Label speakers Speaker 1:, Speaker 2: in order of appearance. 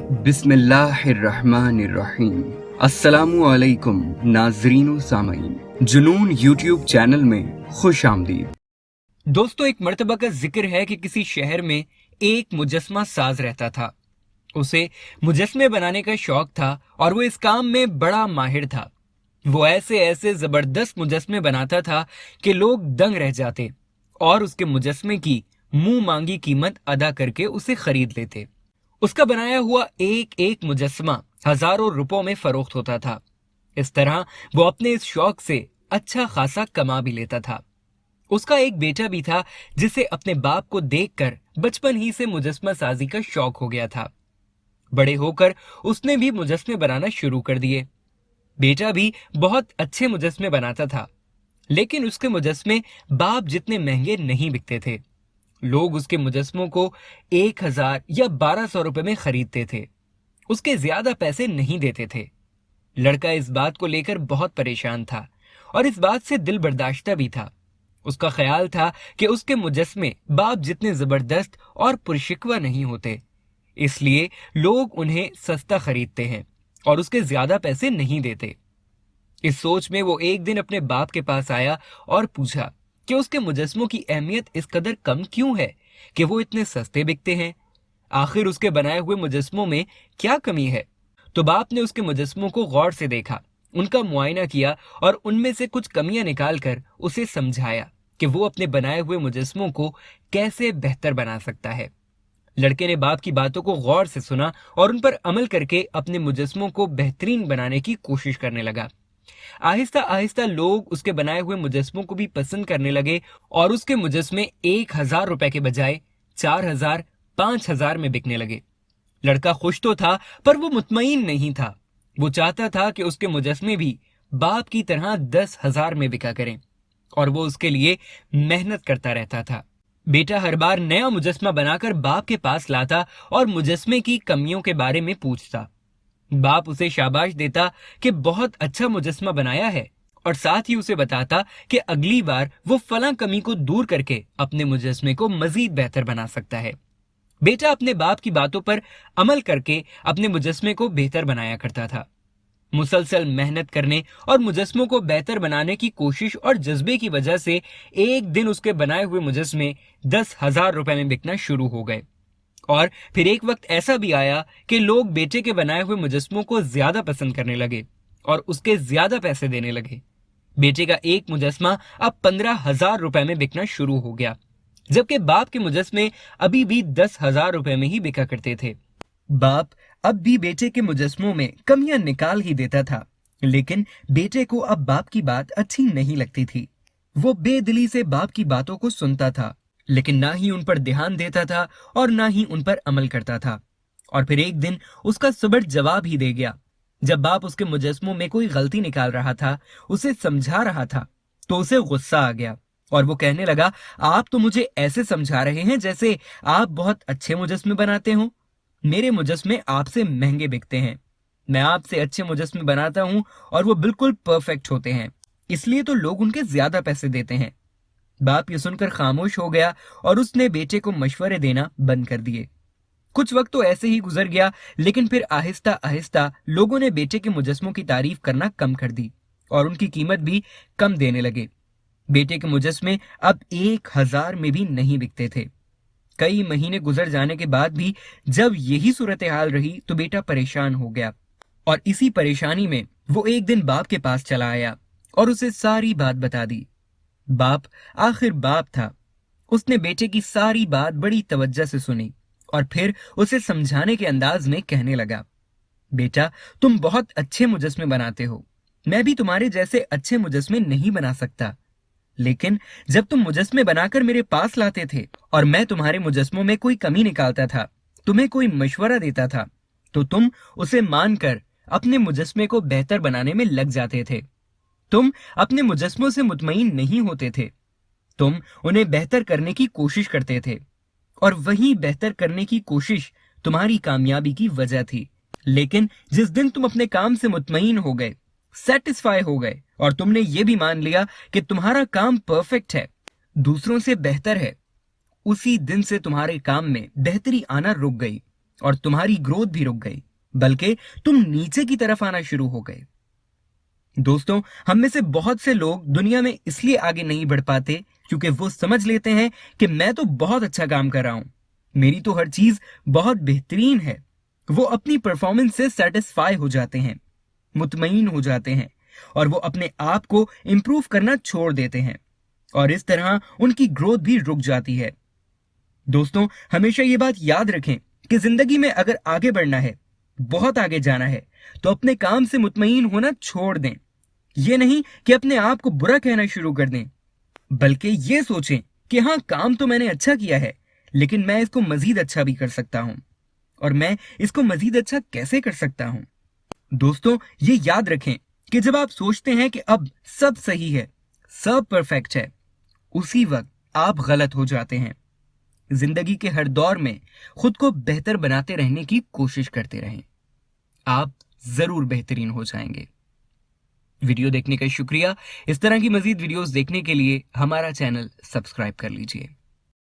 Speaker 1: बिस्मिल्लाहिर्रहमानिर्रहीम। अस्सलामुअलैकुम नाज़रीन व सामईन, जुनून यूट्यूब चैनल में खुश आमदीद।
Speaker 2: दोस्तों, एक मर्तबा का जिक्र है कि किसी शहर में एक मुजस्मा साज रहता था। उसे मुजस्मे बनाने का शौक था और वो इस काम में बड़ा माहिर था। वो ऐसे ऐसे जबरदस्त मुजस्मे बनाता था कि लोग दंग रह जाते और उसके मुजस्मे की मुंह मांगी कीमत अदा करके उसे खरीद लेते। उसका बनाया हुआ एक एक मुजस्मा हजारों रुपयों में फरोख्त होता था। इस तरह वो अपने इस शौक से अच्छा खासा कमा भी लेता था। उसका एक बेटा भी था जिसे अपने बाप को देखकर बचपन ही से मुजस्मा साजी का शौक हो गया था। बड़े होकर उसने भी मुजस्मे बनाना शुरू कर दिए। बेटा भी बहुत अच्छे मुजस्मे बनाता था, लेकिन उसके मुजस्मे बाप जितने महंगे नहीं बिकते थे। लोग उसके मुजस्मों को 1000 या 1200 रुपए में खरीदते थे। उसके ज्यादा पैसे नहीं देते थे। लड़का इस बात को लेकर बहुत परेशान था और इस बात से दिल बर्दाश्ता भी था। उसका ख्याल था कि उसके मुजस्मे बाप जितने जबरदस्त और पुरशिकवा नहीं होते, इसलिए लोग उन्हें सस्ता खरीदते हैं और उसके ज्यादा पैसे नहीं देते। इस सोच में वो एक दिन अपने बाप के पास आया और पूछा कि उसके मुजस्मों की अहमियत इस कदर कम क्यों है कि वो इतने सस्ते बिकते हैं। आखिर उसके बनाए हुए मुजस्मों में क्या कमी है? तो बाप ने उसके मुजस्मों को गौर से देखा, उनका मुआयना किया और उनमें से कुछ कमियां निकालकर उसे समझाया कि वो अपने बनाए हुए मुजस्मों को कैसे बेहतर बना सकता है। लड़के ने बाप की बातों को गौर से सुना और उन पर अमल करके अपने मुजस्मों को बेहतरीन बनाने की कोशिश करने लगा। आहिस्ता आहिस्ता लोग उसके बनाए हुए मुजस्मों को भी पसंद करने लगे और उसके मुजस्मे 1000 रुपए के बजाय 4000, 5000 में बिकने लगे। लड़का खुश तो था, पर वो मुतमईन नहीं था। वो चाहता था कि उसके मुजस्मे भी बाप की तरह 10,000 में बिका करें और वो उसके लिए मेहनत करता रहता था। बेटा हर बार नया मुजस्मा बनाकर बाप के पास लाता और मुजस्मे की कमियों के बारे में पूछता। बाप उसे शाबाश देता कि बहुत अच्छा मुजस्मा बनाया है और साथ ही उसे बताता कि अगली बार वो फलां कमी को दूर करके अपने मुजस्मे को मजीद बेहतर बना सकता है। बेटा अपने बाप की बातों पर अमल करके अपने मुजस्मे को बेहतर बनाया करता था। मुसलसल मेहनत करने और मुजस्मों को बेहतर बनाने की कोशिश और जज्बे की वजह से एक दिन उसके बनाए हुए मुजस्मे 10,000 रुपए में बिकना शुरू हो गए। और फिर एक वक्त ऐसा भी आया कि लोग बेटे के बनाए हुए मुजस्मों को ज्यादा पसंद करने लगे और उसके ज्यादा पैसे देने लगे। बेटे का एक मुजस्मा अब 15,000 रुपए में बिकना शुरू हो गया, जबकि बाप के मुजस्मे अभी भी 10,000 रुपए में ही बिका करते थे। बाप अब भी बेटे के मुजस्मों में कमियां निकाल ही देता था, लेकिन बेटे को अब बाप की बात अच्छी नहीं लगती थी। वो बेदिली से बाप की बातों को सुनता था, लेकिन ना ही उन पर ध्यान देता था और ना ही उन पर अमल करता था। और फिर एक दिन उसका सुबह जवाब ही दे गया। जब बाप उसके मुजस्मों में कोई गलती निकाल रहा था, उसे समझा रहा था, तो उसे गुस्सा आ गया और वो कहने लगा, आप तो मुझे ऐसे समझा रहे हैं जैसे आप बहुत अच्छे मुजस्मे बनाते हो। मेरे मुजस्मे आपसे महंगे बिकते हैं। मैं आपसे अच्छे मुजस्मे बनाता हूँ और वो बिल्कुल परफेक्ट होते हैं, इसलिए तो लोग उनके ज्यादा पैसे देते हैं। बाप ये सुनकर खामोश हो गया और उसने बेटे को मशवरे देना बंद कर दिए। कुछ वक्त तो ऐसे ही गुजर गया, लेकिन फिर आहिस्ता आहिस्ता लोगों ने बेटे के मुजस्मों की तारीफ करना कम कर दी और उनकी कीमत भी कम देने लगे। बेटे के मुजस्मे अब 1000 में भी नहीं बिकते थे। कई महीने गुजर जाने के बाद भी जब यही सूरत हाल रही तो बेटा परेशान हो गया और इसी परेशानी में वो एक दिन बाप के पास चला आया और उसे सारी बात बता दी। बाप आखिर बाप था। उसने बेटे की सारी बात बड़ी तवज्जो से सुनी और फिर उसे समझाने के अंदाज में कहने लगा, बेटा तुम बहुत अच्छे मुजस्मे बनाते हो। मैं भी तुम्हारे जैसे अच्छे मुजस्मे नहीं बना सकता, लेकिन जब तुम मुजस्मे बनाकर मेरे पास लाते थे और मैं तुम्हारे मुजस्मों में कोई कमी निकालता था, तुम्हें कोई मशवरा देता था, तो तुम उसे मानकर अपने मुजस्मे को बेहतर बनाने में लग जाते थे। तुम अपने मुजस्मों से मुतमईन नहीं होते थे। तुम उन्हें बेहतर करने की कोशिश करते थे और वही बेहतर करने की कोशिश तुम्हारी कामयाबी की वजह थी। लेकिन जिस दिन तुम अपने काम से मुतमईन हो गए, सेटिस्फाई हो गए और तुमने ये भी मान लिया कि तुम्हारा काम परफेक्ट है, दूसरों से बेहतर है, उसी दिन से तुम्हारे काम में बेहतरी आना रुक गई और तुम्हारी ग्रोथ भी रुक गई, बल्कि तुम नीचे की तरफ आना शुरू हो गए। दोस्तों, हम में से बहुत से लोग दुनिया में इसलिए आगे नहीं बढ़ पाते क्योंकि वो समझ लेते हैं कि मैं तो बहुत अच्छा काम कर रहा हूं, मेरी तो हर चीज बहुत बेहतरीन है। वो अपनी परफॉर्मेंस से सेटिस्फाई हो जाते हैं, मुतमईन हो जाते हैं और वो अपने आप को इंप्रूव करना छोड़ देते हैं और इस तरह उनकी ग्रोथ भी रुक जाती है। दोस्तों, हमेशा ये बात याद रखें कि जिंदगी में अगर आगे बढ़ना है, बहुत आगे जाना है, तो अपने काम से मुतमईन होना छोड़ दें। ये नहीं कि अपने आप को बुरा कहना शुरू कर दें, बल्कि ये सोचें कि हाँ, काम तो मैंने अच्छा किया है, लेकिन मैं इसको मजीद अच्छा भी कर सकता हूं और मैं इसको मजीद अच्छा कैसे कर सकता हूं। दोस्तों, ये याद रखें कि जब आप सोचते हैं कि अब सब सही है, सब परफेक्ट है, उसी वक्त आप गलत हो जाते हैं। जिंदगी के हर दौर में खुद को बेहतर बनाते रहने की कोशिश करते रहें, आप जरूर बेहतरीन हो जाएंगे। वीडियो देखने का शुक्रिया। इस तरह की मजीद वीडियोस देखने के लिए हमारा चैनल सब्सक्राइब कर लीजिए।